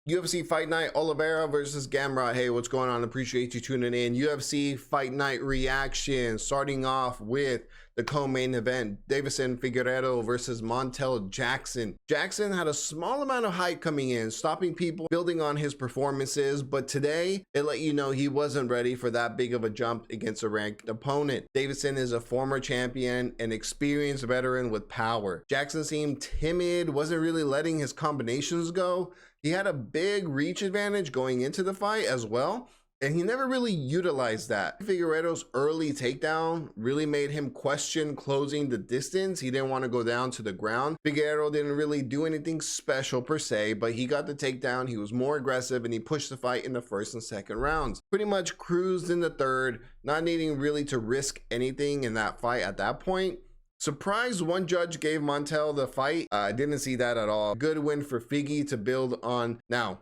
UFC Fight Night, Oliveira versus GAMROT. Hey, what's going on? Appreciate you tuning in. UFC Fight Night reaction, starting off with the co-main event, Deiveson Figueiredo versus Montel Jackson. Jackson had a small amount of hype coming in, stopping people, building on his performances, but today it let you know he wasn't ready for that big of a jump against a ranked opponent. Deiveson is a former champion, an experienced veteran with power. Jackson seemed timid, wasn't really letting his combinations go. He had a big reach advantage going into the fight as well, and he never really utilized that. Figueiredo's early takedown really made him question closing the distance. He didn't want to go down to the ground. Figueiredo didn't really do anything special per se, but he got the takedown. He was more aggressive and he pushed the fight in the first and second rounds. Pretty much cruised in the third, not needing really to risk anything in that fight at that point. Surprised one judge gave Montel the fight. I didn't see that at all. Good win for Figgy to build on. Now,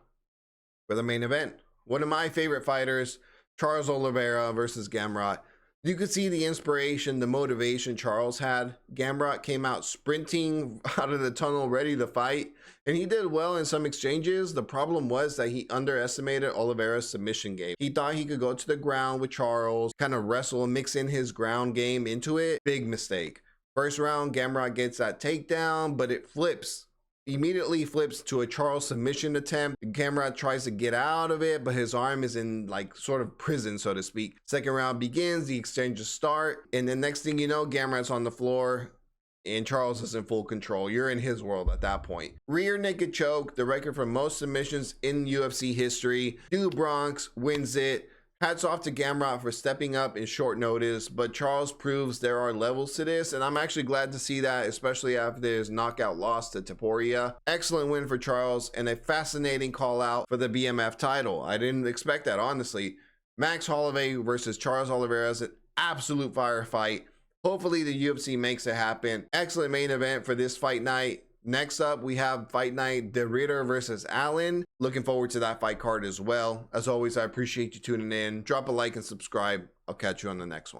for the main event, one of my favorite fighters, Charles Oliveira versus GAMROT. You could see the inspiration, the motivation Charles had. GAMROT came out sprinting out of the tunnel, ready to fight, and he did well in some exchanges. The problem was that he underestimated Oliveira's submission game. He thought he could go to the ground with Charles, kind of wrestle, mix in his ground game into it. Big mistake. First round, GAMROT gets that takedown, but it immediately flips to a Charles submission attempt. GAMROT tries to get out of it, but his arm is in like sort of prison, so to speak. Second round begins, the exchanges start, and the next thing you know, GAMROT's on the floor and Charles is in full control. You're in his world at that point. Rear naked choke, the record for most submissions in UFC history. Dude Bronx wins it. Hats off to GAMROT for stepping up in short notice, but Charles proves there are levels to this, and I'm actually glad to see that, especially after his knockout loss to Topuria. Excellent win for Charles, and a fascinating call out for the BMF title. I didn't expect that, honestly. Max Holloway versus Charles Oliveira is an absolute firefight. Hopefully the UFC makes it happen. Excellent main event for this fight night. Next up, we have Fight Night, De Ridder versus Allen. Looking forward to that fight card as well. As always, I appreciate you tuning in. Drop a like and subscribe. I'll catch you on the next one.